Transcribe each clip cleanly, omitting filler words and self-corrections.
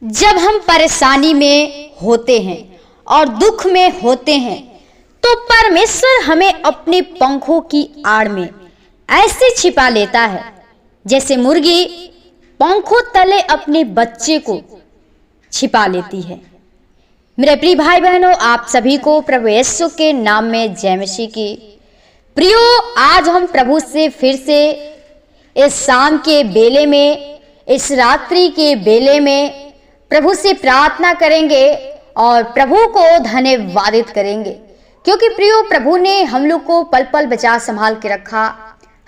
जब हम परेशानी में होते हैं और दुख में होते हैं तो परमेश्वर हमें अपने पंखों की आड़ में ऐसे छिपा लेता है जैसे मुर्गी पंखों तले अपने बच्चे को छिपा लेती है। मेरे प्रिय भाई बहनों, आप सभी को प्रभु यीशु के नाम में जय मसीह की। प्रियो, आज हम प्रभु से फिर से इस शाम के बेले में, इस रात्रि के बेले में प्रभु से प्रार्थना करेंगे और प्रभु को धन्यवादित करेंगे, क्योंकि प्रियो प्रभु ने हम लोग को पल पल बचा संभाल के रखा।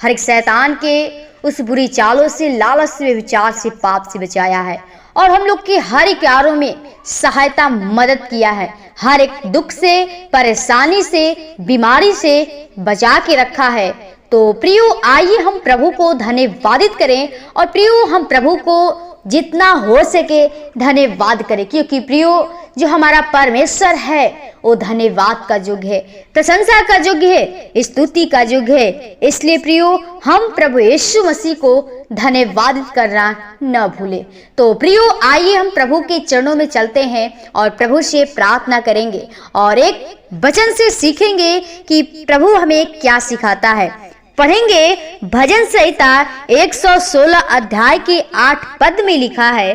हर एक शैतान के उस बुरी चालों से, लालच से, विचार से, पाप से बचाया है और हम लोग के हर एक कार्यों में सहायता मदद किया है। हर एक दुख से, परेशानी से, बीमारी से बचा के रखा है। तो प्रियो, आइए हम प्रभु को धन्यवादित करें और प्रियो हम प्रभु को जितना हो सके धन्यवाद करें, क्योंकि प्रियो जो हमारा परमेश्वर है वो धन्यवाद का योग्य है, प्रशंसा का योग्य है, स्तुति का योग्य है। इसलिए प्रियो हम प्रभु यीशु मसीह को धन्यवाद करना न भूले। तो प्रियो आइए हम प्रभु के चरणों में चलते हैं और प्रभु से प्रार्थना करेंगे और एक वचन से सीखेंगे कि प्रभु हमें क्या सिखाता है। पढ़ेंगे भजन संहिता 116 अध्याय के 8 पद में लिखा है,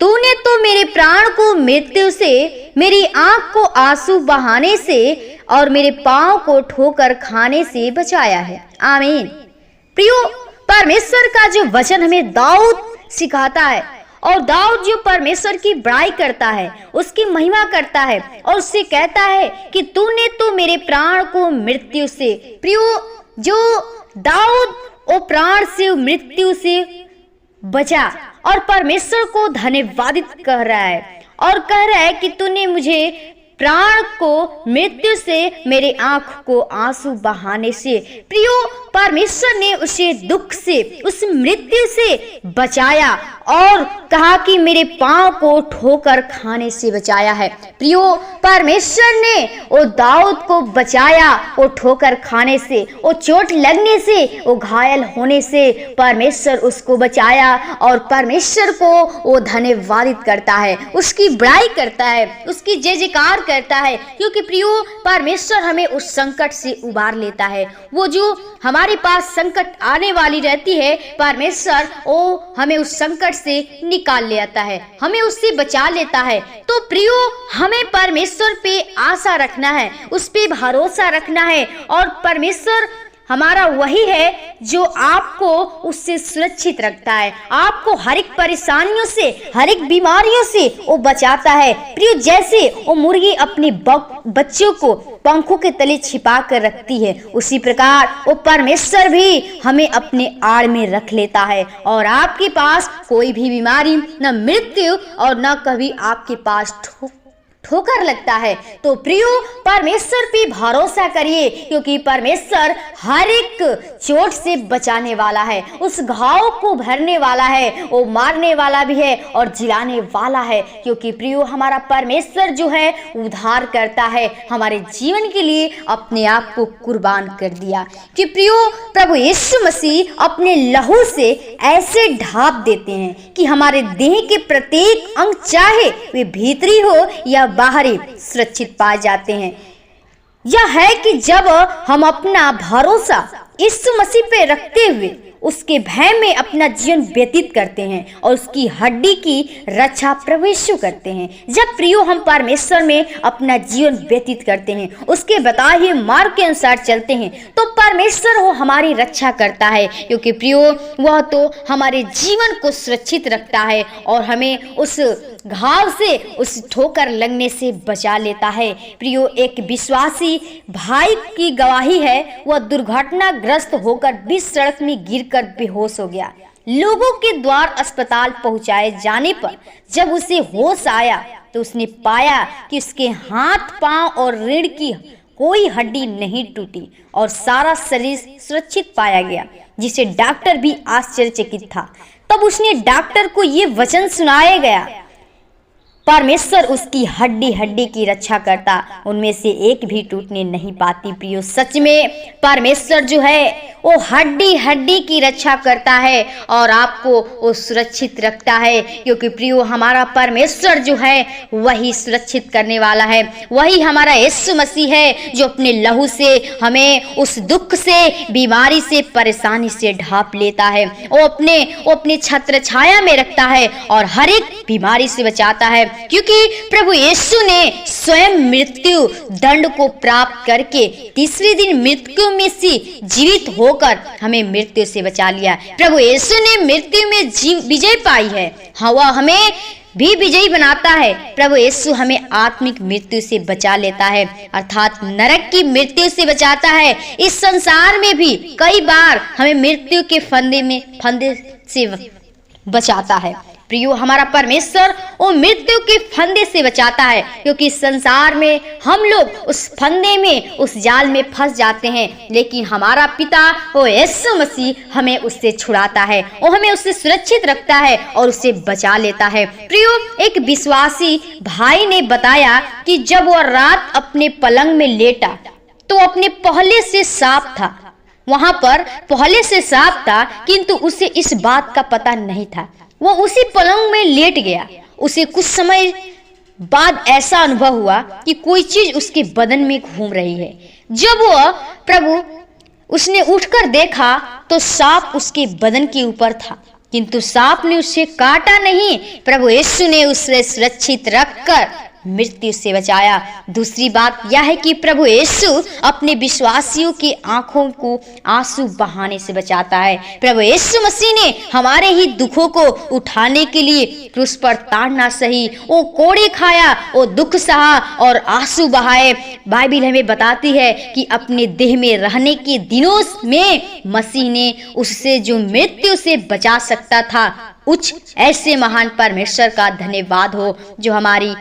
तूने तो मेरे प्राण को मृत्यु से, मेरी आंख को आंसू बहाने से और मेरे पांव को ठोकर खाने से बचाया है। आमीन। प्रियो, परमेश्वर का जो वचन हमें दाऊद सिखाता है और दाऊद जो परमेश्वर की बड़ाई करता है, उसकी महिमा करता है और उससे कहता है कि तूने तो मेरे प्राण को मृत्यु से। प्रियो, जो दाऊद वो प्राण से, मृत्यु से बचा और परमेश्वर को धन्यवादित कर रहा है और कह रहा है कि तूने मुझे प्राण को मृत्यु से, मेरे आंख को आंसू बहाने से। प्रियो, परमेश्वर ने उसे दुख से, उस मृत्यु से बचाया और कहा कि मेरे पांव को ठोकर खाने से बचाया है। प्रियो, परमेश्वर ने वो दाऊद को बचाया, वो ठोकर खाने से, वो चोट लगने से, वो घायल होने से परमेश्वर उसको बचाया और परमेश्वर को वो धन्यवादित करता है, उसकी बड़ाई करता है, उसकी जय जयकार करता है, क्योंकि प्रियो परमेश्वर हमें उस संकट से उबार लेता है। वो जो हमारे पास संकट आने वाली रहती है, परमेश्वर वो हमें उस संकट से निकाल ले आता है, हमें उससे बचा लेता है। तो प्रियो, हमें परमेश्वर पे आशा रखना है, उस पे भरोसा रखना है और परमेश्वर हमारा वही है जो आपको उससे सुरक्षित रखता है, आपको हर एक परेशानियों से, हर एक बीमारियों से वो बचाता है। प्रियो, जैसे वो मुर्गी अपने बच्चों को पंखों के तले छिपा कर रखती है, उसी प्रकार वो परमेश्वर भी हमें अपने आड़ में रख लेता है और आपके पास कोई भी बीमारी, न मृत्यु और न कभी आपके पास ठोकर लगता है। तो प्रियो, परमेश्वर पे भरोसा करिए, क्योंकि परमेश्वर हर एक चोट से बचाने वाला है, उस घाव को भरने वाला है, वो मारने वाला भी है और जिलाने वाला है। क्योंकि प्रियो, हमारा परमेश्वर जो है उद्धार करता है, हमारे जीवन के लिए अपने आप को कुर्बान कर दिया कि प्रियो प्रभु यीशु मसीह अपने लहू से ऐसे ढाप देते हैं कि हमारे देह के प्रत्येक अंग, चाहे वे भीतरी हो या बाहरी, सुरक्षित पाए जाते हैं। यह है कि जब हम अपना भरोसा यीशु मसीह पे रखते हुए उसके भय में अपना जीवन व्यतीत करते हैं और उसकी हड्डी की रक्षा प्रभु यीशु करते हैं। जब प्रियो हम परमेश्वर में अपना जीवन व्यतीत करते हैं, उसके बताए हुए मार्ग के अनुसार चलते हैं, तो परमेश्वर वो हमारी रक्षा करता है, क्योंकि प्रियो वह तो हमारे जीवन को सुरक्षित रखता है और हमें उस घाव से, उस ठोकर लगने से बचा लेता है। प्रियो, एक विश्वासी भाई की गवाही है, वह दुर्घटनाग्रस्त होकर बीच सड़क में गिरकर बेहोश हो गया। लोगों के द्वार अस्पताल पहुंचाए जाने पर जब उसे होश आया तो उसने पाया कि उसके हाथ, पांव और रीढ़ की कोई हड्डी नहीं टूटी और सारा शरीर सुरक्षित पाया गया, जिसे डॉक्टर भी आश्चर्यचकित था। तब उसने डॉक्टर को ये वचन सुनाया गया, परमेश्वर उसकी हड्डी हड्डी की रक्षा करता, उनमें से एक भी टूटने नहीं पाती। प्रियो, सच में परमेश्वर जो है वो हड्डी हड्डी की रक्षा करता है और आपको वो सुरक्षित रखता है, क्योंकि प्रियो हमारा परमेश्वर जो है वही सुरक्षित करने वाला है। वही हमारा यीशु मसीह है जो अपने लहू से हमें उस दुख से, बीमारी से, परेशानी से ढांप लेता है। वो अपने छत्र छाया में रखता है और हर एक बीमारी से बचाता है, क्योंकि प्रभु यीशु ने स्वयं मृत्यु दंड को प्राप्त करके तीसरे दिन मृत्यु में से जीवित होकर हमें मृत्यु से बचा लिया। प्रभु यीशु ने मृत्यु में विजय पाई है, वह हमें भी विजयी बनाता है। प्रभु यीशु हमें आत्मिक मृत्यु से बचा लेता है, अर्थात नरक की मृत्यु से बचाता है। इस संसार में भी कई बार हमें मृत्यु के फंदे से बचाता है। प्रियो, हमारा परमेश्वर वो मृत्यु के फंदे से बचाता है, क्योंकि संसार में हम लोग उस फंदे में, उस जाल में फंस जाते हैं, लेकिन हमारा पिता वो यीशु मसीह हमें उससे छुड़ाता है, वो हमें उससे सुरक्षित रखता है और उससे बचा लेता है। प्रियो, एक विश्वासी भाई ने बताया कि जब वह रात अपने पलंग में लेटा तो अपने पहले से सांप था, वहां पर पहले से सांप था, किंतु उसे इस बात का पता नहीं था। वो उसी पलंग में लेट गया। उसे कुछ समय बाद ऐसा अनुभव हुआ कि कोई चीज उसके बदन में घूम रही है। जब वह उसने उठकर देखा तो सांप उसके बदन के ऊपर था, किंतु सांप ने उसे काटा नहीं। प्रभु यीशु ने उसे सुरक्षित रखकर मृत्यु से बचाया। दूसरी बात यह है कि प्रभु यीशु अपने विश्वासियों की आंखों को आंसू बहाने से बचाता है। प्रभु यीशु मसीह ने हमारे ही दुखों को उठाने के लिए क्रूस पर ताड़ना सही, वो कोड़े खाया, वो दुख सहा और आंसू बहाए। बाइबिल हमें बताती है कि अपने देह में रहने के दिनों में मसीह ने उससे जो मृत्यु से बचा सकता था, उस ऐसे महान परमेश्वर का धन्यवाद हो जो हमारी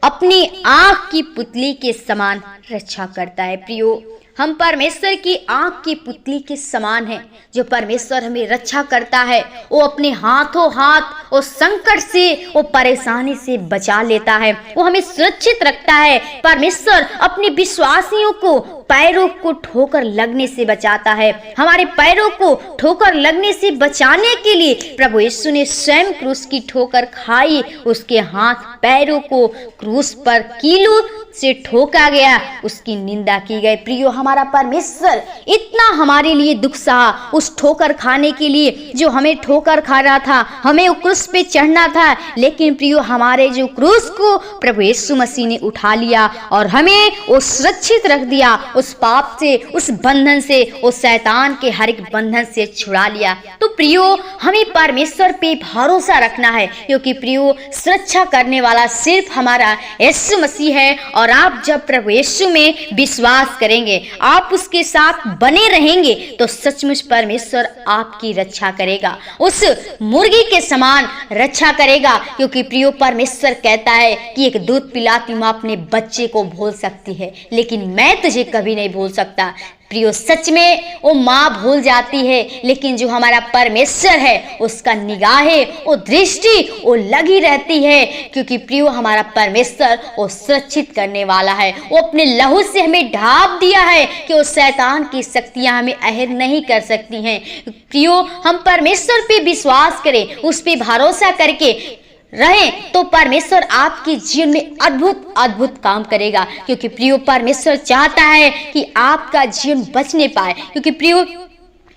अपनी आंख की पुतली के समान रक्षा करता है। प्रियो, हम परमेश्वर की आंख की पुतली के समान हैं, जो परमेश्वर हमें रक्षा करता है। वो अपने हाथों हाथ वो संकट से, वो परेशानी से बचा लेता है, वो हमें सुरक्षित रखता है। परमेश्वर अपने विश्वासियों को पैरों को ठोकर लगने से बचाता है। हमारे पैरों को ठोकर लगने से बचाने के लिए प्रभु यीशु ने स्वयं क्रूस की ठोकर खाई। उसके हाथ पैरों को क्रूस पर कीलों से ठोका गया, उसकी निंदा की गई। प्रियो, हमारा परमेश्वर इतना हमारे लिए दुख सहा, उस ठोकर खाने के लिए जो हमें ठोकर खा रहा था, हमें उस क्रूस पे चढ़ना था, लेकिन प्रियो हमारे जो क्रूस को प्रभु यीशु मसीह ने उठा लिया और हमें वो सुरक्षित रख दिया, उस पाप से, उस बंधन से, उस शैतान के हर एक बंधन से छुड़ा लिया। तो प्रियो, हमें परमेश्वर पे भरोसा रखना है, क्योंकि प्रियो सुरक्षा करने वाला सिर्फ हमारा यीशु मसीह है। और आप जब प्रभु यीशु में विश्वास करेंगे, आप उसके साथ बने रहेंगे, तो सचमुच परमेश्वर आपकी रक्षा करेगा, उस मुर्गी के समान रक्षा करेगा। क्योंकि प्रियो, परमेश्वर कहता है कि एक दूध पिलाती माँ अपने बच्चे को भूल सकती है, लेकिन मैं तुझे कभी नहीं भूल सकता। प्रियो, सच में वो माँ भूल जाती है, लेकिन जो हमारा परमेश्वर है उसका निगाहें, वो दृष्टि वो लगी रहती है, क्योंकि प्रियो हमारा परमेश्वर वो सुरक्षित करने वाला है। वो अपने लहू से हमें ढांप दिया है कि वो शैतान की शक्तियां हमें अहिर नहीं कर सकती हैं। प्रियो, हम परमेश्वर पे विश्वास करें, उस पे भरोसा करके रहें, तो परमेश्वर आपके जीवन में अद्भुत अद्भुत काम करेगा। क्योंकि प्रियो, परमेश्वर चाहता है कि आपका जीवन बचने पाए, क्योंकि प्रियो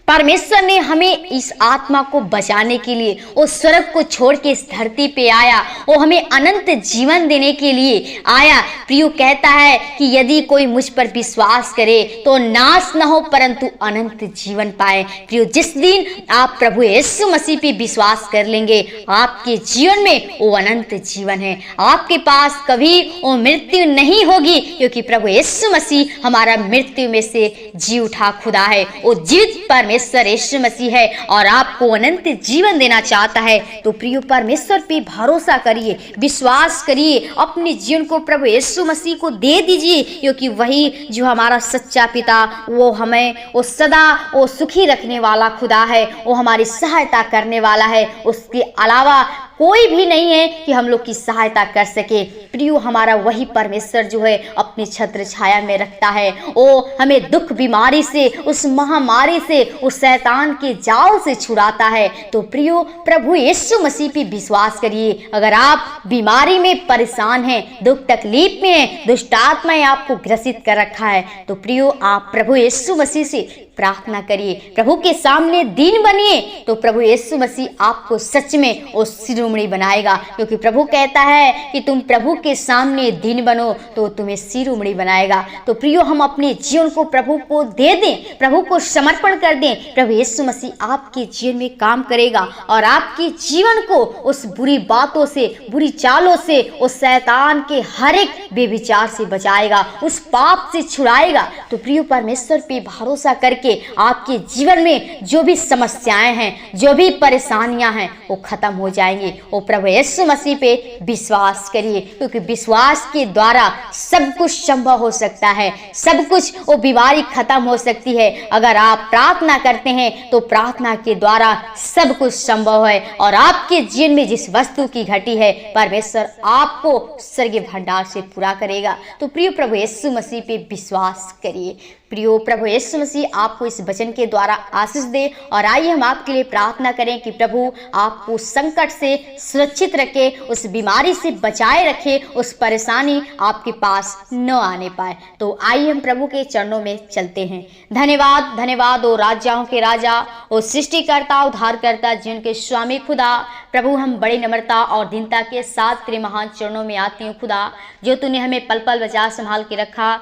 परमेश्वर ने हमें इस आत्मा को बचाने के लिए वो स्वर्ग को छोड़ के इस धरती पे आया, वो हमें अनंत जीवन देने के लिए आया। प्रियो कहता है कि यदि कोई मुझ पर विश्वास करे तो नाश न हो परंतु अनंत जीवन पाए। प्रियो, जिस दिन आप प्रभु यीशु मसीह पे विश्वास कर लेंगे, आपके जीवन में वो अनंत जीवन है, आपके पास कभी वो मृत्यु नहीं होगी, क्योंकि प्रभु यीशु मसीह हमारा मृत्यु में से जी उठा खुदा है। वो जीवित परमेश्वर परमेश्वर यीशु मसीह है और आपको अनंत जीवन देना चाहता है। तो प्रियो परमेश्वर पे भरोसा करिए, विश्वास करिए, अपने जीवन को प्रभु यीशु मसीह को दे दीजिए, क्योंकि वही जो हमारा सच्चा पिता, वो हमें वो सदा वो सुखी रखने वाला खुदा है, वो हमारी सहायता करने वाला है। उसके अलावा कोई भी नहीं है कि हम लोग की सहायता कर सके। प्रियो हमारा वही परमेश्वर जो है अपनी छत्र छाया में रखता है, वो हमें दुख बीमारी से, उस महामारी से, उस शैतान के जाल से छुड़ाता है। तो प्रियो प्रभु यीशु मसीह पे विश्वास करिए। अगर आप बीमारी में परेशान हैं, दुख तकलीफ में हैं, दुष्ट आत्माएं आपको ग्रसित कर रखा है, तो प्रियो आप प्रभु यीशु मसीह से प्रार्थना करिए, प्रभु के सामने दीन बनिए, तो प्रभु यीशु मसीह आपको सच में वो शिरोमणि बनाएगा। क्योंकि प्रभु कहता है कि तुम प्रभु के सामने दीन बनो तो तुम्हें शिरोमणि बनाएगा। तो प्रियो हम अपने जीवन को प्रभु को दे दें, प्रभु को समर्पण कर दें। प्रभु यीशु मसीह आपके जीवन में काम करेगा और आपके जीवन को उस बुरी बातों से, बुरी चालों से, उस शैतान के हर एक बेविचार से बचाएगा, उस पाप से छुड़ाएगा। तो प्रियो परमेश्वर पे भरोसा करके आपके जीवन में जो भी समस्याएं हैं, जो भी परेशानियां हैं, वो खत्म हो जाएंगी। वो प्रभु यीशु मसीह पे विश्वास करिए, क्योंकि विश्वास के द्वारा सब कुछ संभव हो सकता है, सब कुछ वो बीमारी खत्म हो सकती है। अगर आप प्रार्थना करते हैं तो प्रार्थना के द्वारा सब कुछ संभव है और आपके जीवन में जिस वस्तु की घटी है परमेश्वर आपको स्वर्गीय भंडार से पूरा करेगा। तो प्रिय प्रभु यीशु मसीह पे विश्वास करिए। प्रियो प्रभु यीशु मसीह आपको इस वचन के द्वारा आशीष दे और आइए हम आपके लिए प्रार्थना करें कि प्रभु आपको संकट से सुरक्षित रखे, उस बीमारी से बचाए रखे, उस परेशानी आपके पास न आने पाए। तो आइए हम प्रभु के चरणों में चलते हैं। धन्यवाद धन्यवाद ओ राजाओं के राजा, ओ सृष्टिकर्ता, उद्धारकर्ता, जीवन के स्वामी खुदा। प्रभु हम बड़ी नम्रता और दीनता के साथ तेरे महान चरणों में आती हूँ खुदा, जो तूने हमें पल पल बचा संभाल के रखा,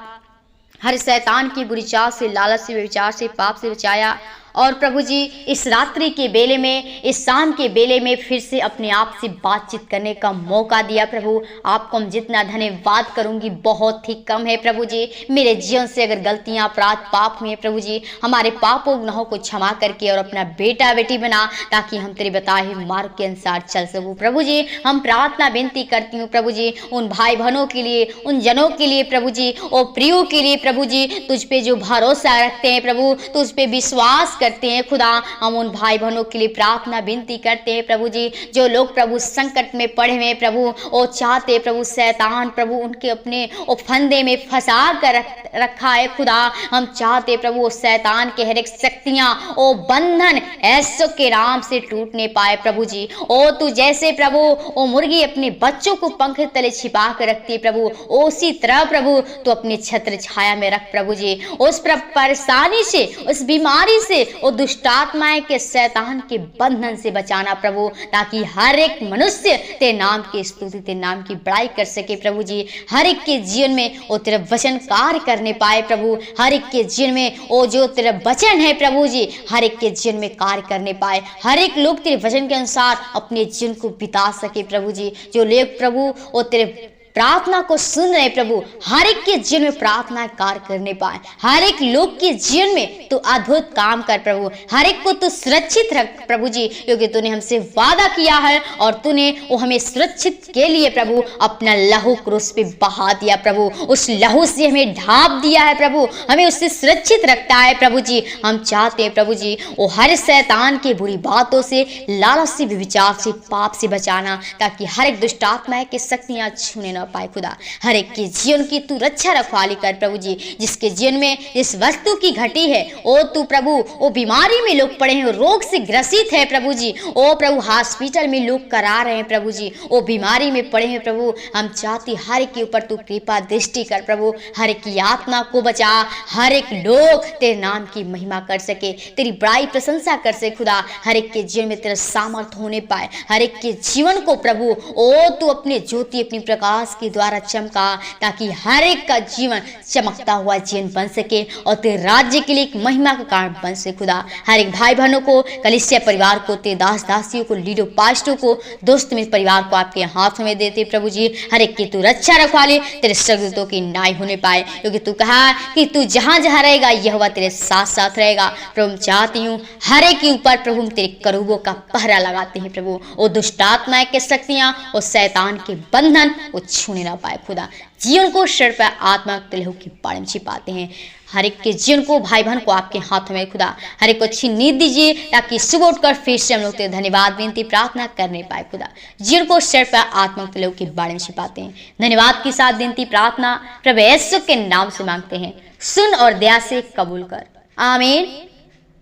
हर शैतान की बुरी चाल से, लालच से, विचार से, पाप से बचाया। और प्रभु जी इस रात्रि के बेले में, इस शाम के बेले में फिर से अपने आप से बातचीत करने का मौका दिया। प्रभु आपको हम जितना धन्यवाद करूंगी बहुत ही कम है। प्रभु जी मेरे जीवन से अगर गलतियां, अपराध, पाप हुए प्रभु जी, हमारे पापों गुनाहों को क्षमा करके और अपना बेटा बेटी बना, ताकि हम तेरे बताए हुए मार्ग के अनुसार चल सकूं। प्रभु जी हम प्रार्थना विनती करती हूँ प्रभु जी उन भाई बहनों के लिए, उन जनों के लिए प्रभु जी, और प्रियो के लिए प्रभु जी, तुझ पे जो भरोसा रखते हैं प्रभु, तुझ पे विश्वास करते हैं खुदा, हम उन भाई बहनों के लिए प्रार्थना विनती करते हैं प्रभु जी, जो लोग प्रभु संकट में पड़े हुए प्रभु, वो चाहते प्रभु शैतान प्रभु उनके अपने वो फंदे में फंसा कर रखा है खुदा। हम चाहते प्रभु वो शैतान के हर एक शक्तियां, वो बंधन ऐसो के नाम से टूटने पाए प्रभु जी। ओ तू जैसे प्रभु वो मुर्गी अपने बच्चों को पंख तले छिपा कर रखती है प्रभु, उसी तरह प्रभु तो अपने छत्र छाया में रख प्रभु जी। उस परेशानी से, उस बीमारी से, वो दुष्ट आत्माएं के शैतान के बंधन से बचाना प्रभु, ताकि हर एक मनुष्य तेरे नाम की स्तुति, तेरे नाम की बड़ाई कर सके प्रभु जी। हर एक के जीवन में वो तेरा वचन कार्य करने पाए प्रभु, हर एक के जीवन में वो जो तेरा वचन है प्रभु जी, हर एक के जीवन में कार्य करने पाए, हर एक लोग तेरे वचन के अनुसार अपने जीवन को बिता सके प्रभु जी। जो लोग प्रभु वो तेरे प्रार्थना को सुन रहे प्रभु, हर एक के जीवन में प्रार्थना कार्य करने पाए, हर एक लोग के जीवन में तू अद्भुत काम कर प्रभु, हर एक को तू सुरक्षित रख प्रभु जी, क्योंकि तूने हमसे वादा किया है और तूने वो हमें सुरक्षित के लिए प्रभु अपना लहू क्रूस पे बहा दिया प्रभु, उस लहू से हमें ढांप दिया है प्रभु, हमें उससे सुरक्षित रखता है प्रभु जी। हम चाहते हैं प्रभु जी वो हर शैतान के बुरी बातों से, लालच से, विचार से, पाप से बचाना, ताकि हर एक दुष्ट आत्माएं की शक्तियां छूने न पाए खुदा। हर एक के जीवन की तू रक्षा रखवाली कर प्रभु जी, जिसके जीवन में इस वस्तु की घटी है, ओ तू प्रभु वो बीमारी में लोग पड़े हैं, रोग से ग्रसित है प्रभु जी, ओ प्रभु हॉस्पिटल में लोग करा रहे हैं प्रभु जी, वो बीमारी में पड़े हैं प्रभु, हम चाहते हर एक के ऊपर तू कृपा दृष्टि कर प्रभु, हर एक की आत्मा को बचा, हर एक लोग तेरे नाम की महिमा कर सके, तेरी बड़ाई प्रशंसा कर सके खुदा, हर एक के जीवन में तेरा सामर्थ होने पाए, हर एक के जीवन को प्रभु ओ तू अपने ज्योति, अपनी प्रकाश प्रकाश के द्वारा चमका, ताकि हर एक का जीवन चमकता हुआ जीवन बन सके और तेरे राज्य के लिए एक महिमा का कारण बन सके। खुदा हर एक भाई बहनों को, कलीसिया परिवार को, तेरे दास दासियों को, लीडर पास्टरों को, दोस्त में परिवार को आपके हाथों में देते प्रभु जी। हर एक की तू रक्षा रखवा ले, तेरे स्वर्गदूतों की नाई होने पाए, क्योंकि तू कहा कि तू जहां जहां रहेगा यहोवा तेरे साथ साथ रहेगा। प्रभु हम चाहती हूँ हर एक के ऊपर प्रभु हम तेरे करूबों का पहरा लगाते हैं प्रभु, वो दुष्ट आत्माएं के शक्तियां और शैतान के बंधन वो छूने ना पाए। खुदा जीवन को शर पर आत्मा लहू की बाढ़ में छिपाते हैं। हर एक के जीवन को, भाई बहन को आपके हाथों में खुदा हर एक को अच्छी नींद दीजिए, ताकि सुबह उठकर फिर से हम लोग तेरे धन्यवाद विनती प्रार्थना करने पाए। खुदा जीवन को शर पर आत्मा लहू की बाढ़ में छिपाते हैं। धन्यवाद के साथ विनती प्रार्थना प्रभु यीशु के नाम से मांगते हैं, सुन और दया से कबूल कर। आमीन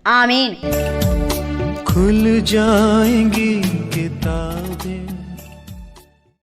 आमीन। खुल जाएंगी किताब